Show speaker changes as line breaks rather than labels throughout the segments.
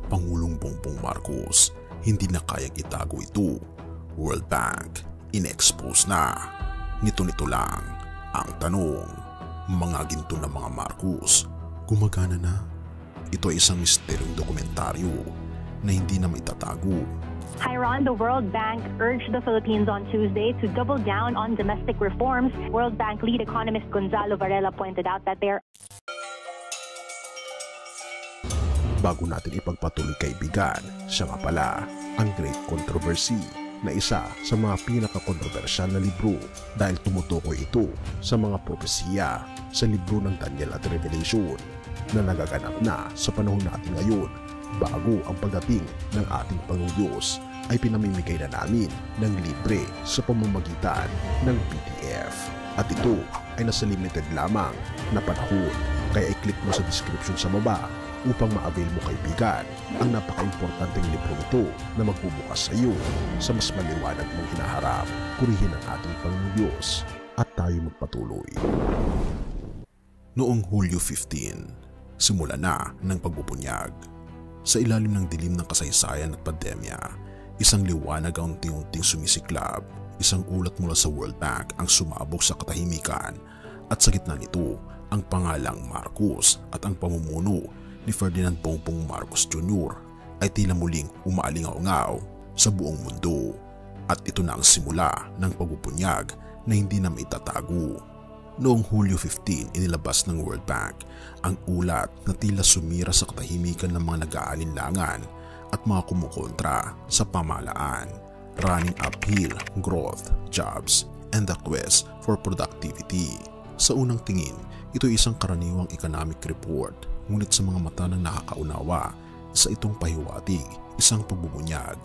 Pangulong Bongbong Marcos, hindi na kayang itago ito. World Bank, in-expose na. Nito lang ang tanong, mga ginto ng mga Marcos, gumagana na? Ito ay isang misteryong dokumentaryo na hindi na maitatago.
Hi Ron, the World Bank urged the Philippines on Tuesday to double down on domestic reforms. World Bank lead economist Gonzalo Varela pointed out that they're...
Bago natin ipagpatuloy kaibigan, siya nga pala ang Great Controversy na isa sa mga pinaka-kontrobersyal na libro dahil tumutukoy ito sa mga propesiya sa libro ng Daniel at Revelation na nagaganap na sa panahon natin ngayon bago ang pagdating ng ating Panginoong Diyos ay pinamimigay na namin ng libre sa pamamagitan ng PDF. At ito ay nasa limited lamang na panahon kaya i-click mo sa description sa baba upang ma-avail mo kaibigan ang napaka-importanteng libro ito na magbubukas sa iyo sa mas maliwanag mong hinaharap. Purihin ang ating Panginoong Diyos at tayo magpatuloy. Noong Hulyo 15, simula na ng pagbubunyag. Sa ilalim ng dilim ng kasaysayan at pandemya, isang liwanag ang unti-unting sumisiklab. Isang ulat mula sa World Bank ang sumabog sa katahimikan at sa gitna nito ang pangalang Marcos at ang pamumuno ni Ferdinand Bongbong Marcos Jr. ay tila muling umaalingaw-ngaw sa buong mundo. At ito na ang simula ng pagbubunyag na hindi na maitatago. Noong Hulyo 15, inilabas ng World Bank ang ulat na tila sumira sa katahimikan ng mga nag-aalinlangan at mga kumukontra sa pamahalaan. Running uphill, growth, jobs, and the quest for productivity. Sa unang tingin, ito ay isang karaniwang economic report. Ngunit sa mga mata ng nakakaunawa sa itong pahiwatig, isang pagbubunyag.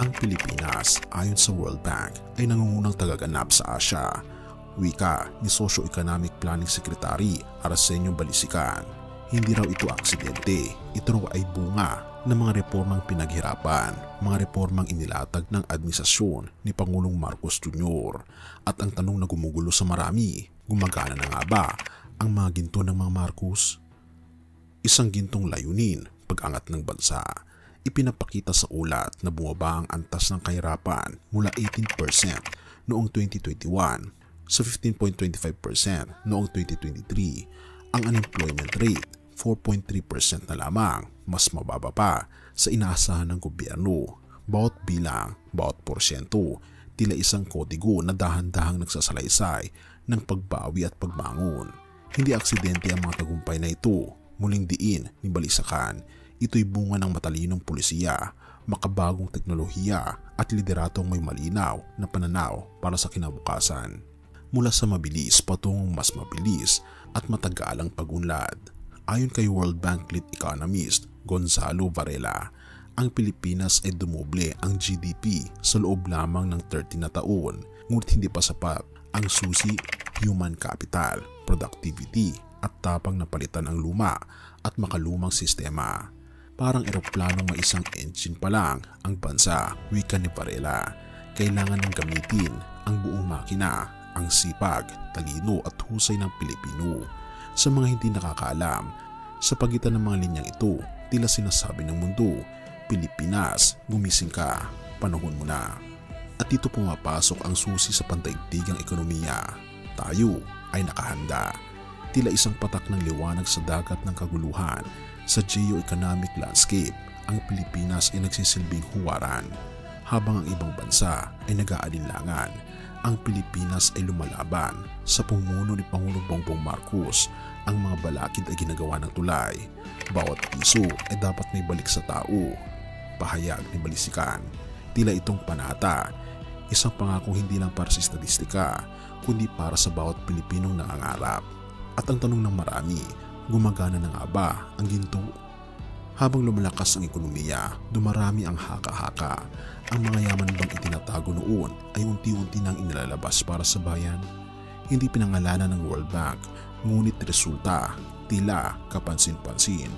Ang Pilipinas ayon sa World Bank ay nangungunang tagaganap sa Asia. Wika ni Socio-Economic Planning Secretary Arsenio Balisican. Hindi raw ito aksidente, ito raw ay bunga ng mga reformang pinaghirapan, mga reformang inilatag ng administrasyon ni Pangulong Marcos Jr. At ang tanong na gumugulo sa marami, gumagana na nga ba ang mga ginto ng mga Marcos? Isang gintong layunin, pag-angat ng bansa. Ipinapakita sa ulat na bumaba ang antas ng kahirapan mula 18% noong 2021 sa 15.25% noong 2023. Ang unemployment rate, 4.3% na lamang, mas mababa pa sa inaasahan ng gobyerno. Bawat bilang, bawat porsyento, tila isang kodigo na dahan-dahang nagsasalaysay ng pagbawi at pagbangon. Hindi aksidente ang mga tagumpay na ito. Muling diin ni Balisacan, ito'y bunga ng matalinong pulisiya, makabagong teknolohiya at lideratong may malinaw na pananaw para sa kinabukasan. Mula sa mabilis patungong mas mabilis at matagalang pag-unlad. Ayon kay World Bank lead economist Gonzalo Varela, ang Pilipinas ay dumoble ang GDP sa loob lamang ng 30 na taon, ngunit hindi pa sapat ang susi, human capital, productivity at tapang na palitan ang luma at makalumang sistema. Parang eroplanong may isang engine pa lang ang bansa, wika ni Varela. Kailangan ng gamitin ang buong makina, ang sipag, talino at husay ng Pilipino. Sa mga hindi nakakaalam, sa pagitan ng mga linyang ito, tila sinasabi ng mundo, Pilipinas, gumising ka, panahon mo na. At dito pumapasok ang susi sa pandaigdigang ekonomiya. Tayo ay nakahanda. Tila isang patak ng liwanag sa dagat ng kaguluhan. Sa geo-economic landscape, ang Pilipinas ay nagsisilbing huwaran. Habang ang ibang bansa ay nag-aalinlangan, ang Pilipinas ay lumalaban. Sa pumuno ni Pangulong Bongbong Marcos, ang mga balakid ay ginagawa ng tulay. Bawat piso ay dapat may balik sa tao. Pahayag ni Balisican. Tila itong panata, isang pangakong hindi lang para sa statistika, kundi para sa bawat Pilipinong nangangarap. At ang tanong ng marami, gumagana na nga ba ang ginto? Habang lumalakas ang ekonomiya, dumarami ang haka-haka. Ang mga yaman bang itinatago noon ay unti-unti nang inilalabas para sa bayan? Hindi pinangalanan ng World Bank, ngunit resulta, tila kapansin-pansin.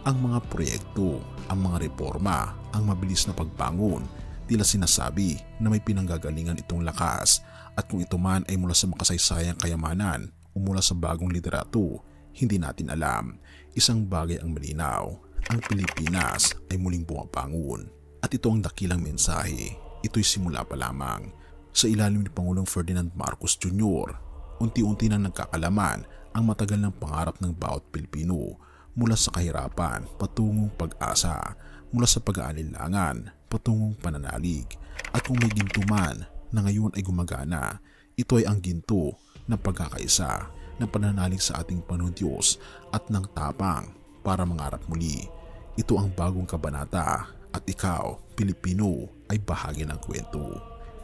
Ang mga proyekto, ang mga reforma, ang mabilis na pagbangon, tila sinasabi na may pinanggagalingan itong lakas. At kung ito man ay mula sa makasaysayang kayamanan o mula sa bagong liderato, hindi natin alam. Isang bagay ang malinaw, ang Pilipinas ay muling bumabangon. At ito ang dakilang mensahe. Ito'y simula pa lamang. Sa ilalim ni Pangulong Ferdinand Marcos Jr., unti-unti nang nagkakalaman ang matagal ng pangarap ng bawat Pilipino mula sa kahirapan patungong pag-asa, mula sa pag-aalinlangan patungong pananalig. At kung may ginto man na ngayon ay gumagana, ito ay ang ginto ng pagkakaisa, ng pananalig sa ating Panginoon Diyos at ng tapang para mangarap muli. Ito ang bagong kabanata at ikaw, Pilipino, ay bahagi ng kwento.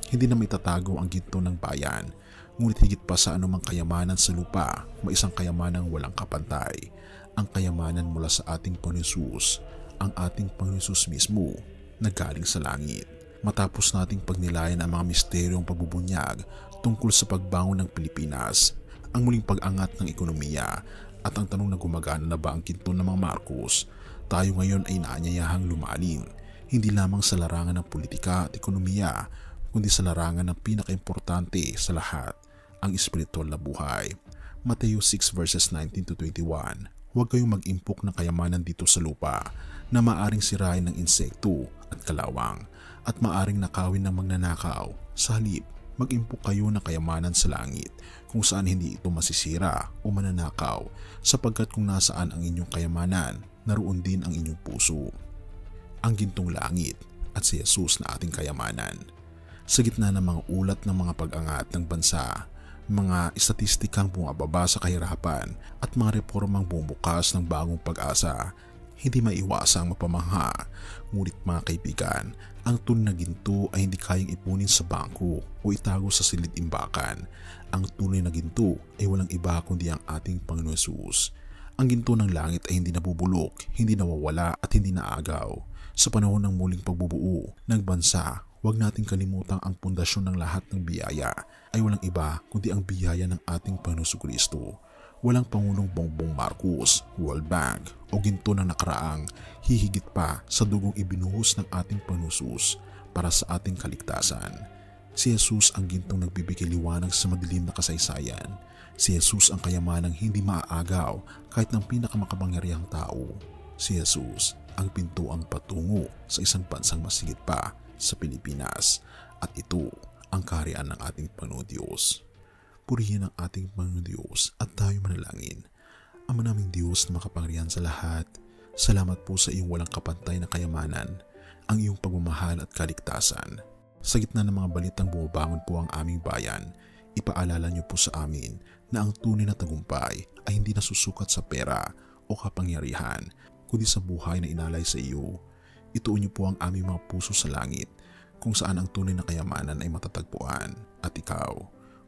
Hindi na maitatago ang ginto ng bayan, ngunit higit pa sa anumang kayamanan sa lupa, may isang kayamanang walang kapantay. Ang kayamanan mula sa ating Panginoon Hesus, ang ating Panginoon Hesus mismo na galing sa langit. Matapos nating pagnilayan ang mga misteryong pagbubunyag tungkol sa pagbangon ng Pilipinas, ang muling pag-angat ng ekonomiya at ang tanong na gumagana na ba ang ginto ng mga Marcos, tayo ngayon ay naanyayahang lumalim, hindi lamang sa larangan ng politika at ekonomiya, kundi sa larangan ng pinakaimportante sa lahat, ang espiritual na buhay. Mateo 6 verses 19 to 21. Huwag kayong mag-impok ng kayamanan dito sa lupa na maaring sirain ng insekto at kalawang at maaring nakawin ng magnanakaw. Sa halip, mag-impok kayo ng kayamanan sa langit kung saan hindi ito masisira o mananakaw, sapagkat kung nasaan ang inyong kayamanan, naroon din ang inyong puso. Ang gintong langit at si Jesus na ating kayamanan. Sa gitna ng mga ulat ng mga pag-angat ng bansa, mga estatistikang bumababa sa kahirapan at mga reformang bumubukas ng bagong pag-asa, hindi maiwasang mapamangha. Ngunit mga kaibigan, ang tunay na ginto ay hindi kayang ipunin sa bangko o itago sa silid-imbakan. Ang tunay na ginto ay walang iba kundi ang ating Panginoon Hesus. Ang ginto ng langit ay hindi nabubulok, hindi nawawala at hindi naagaw. Sa panahon ng muling pagbubuo ng bansa, huwag nating kalimutang ang pundasyon ng lahat ng biyaya ay walang iba kundi ang biyaya ng ating Panginoon Jesucristo. Walang Pangulong Bongbong Marcos, World Bank o ginto ng nakaraang hihigit pa sa dugong ibinuhos ng ating Panginoon Hesus para sa ating kaligtasan. Si Jesus ang gintong nagbibigay liwanag sa madilim na kasaysayan. Si Jesus ang kayamanang hindi maaagaw kahit ng pinakamakapangyarihang tao. Si Jesus ang pintuang patungo sa isang bansang masigit pa sa Pilipinas, at ito ang kaharian ng ating Panginoon Diyos. Purihin ang ating Panginoon Diyos at tayo manalangin. Ama naming Diyos na makapangyarihan sa lahat, salamat po sa iyong walang kapantay na kayamanan, ang iyong pagmamahal at kaligtasan. Sa gitna ng mga balitang bumabangon po ang aming bayan, ipaalala niyo po sa amin na ang tunay na tagumpay ay hindi nasusukat sa pera o kapangyarihan, kundi sa buhay na inalay sa iyo. Ituon niyo po ang aming mga puso sa langit, kung saan ang tunay na kayamanan ay matatagpuan. At ikaw,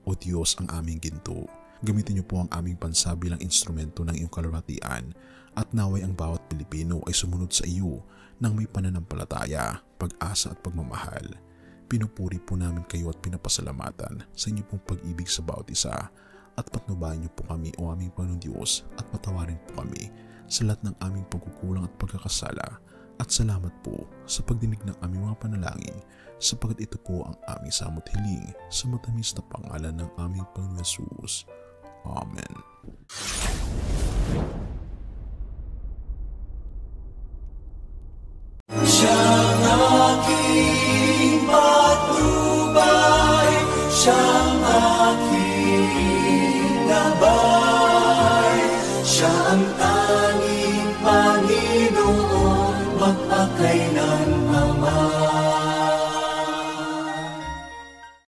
O Diyos, ang aming ginto, gamitin niyo po ang aming bansa bilang instrumento ng iyong kalwalhatian, at naway ang bawat Pilipino ay sumunod sa iyo ng may pananampalataya, pag-asa at pagmamahal. Pinupuri po namin kayo at pinapasalamatan sa inyo pong pag-ibig sa bawat isa, at patnubayan niyo po kami, O aming Panginoon Diyos, at patawarin po kami sa lahat ng aming pagkukulang at pagkakasala. At salamat po sa pagdinig ng aming mga panalangin, sapagkat ito po ang aming samot hiling sa matamis na pangalan ng aming Panginoon Hesus. Amen.
Siya ang aking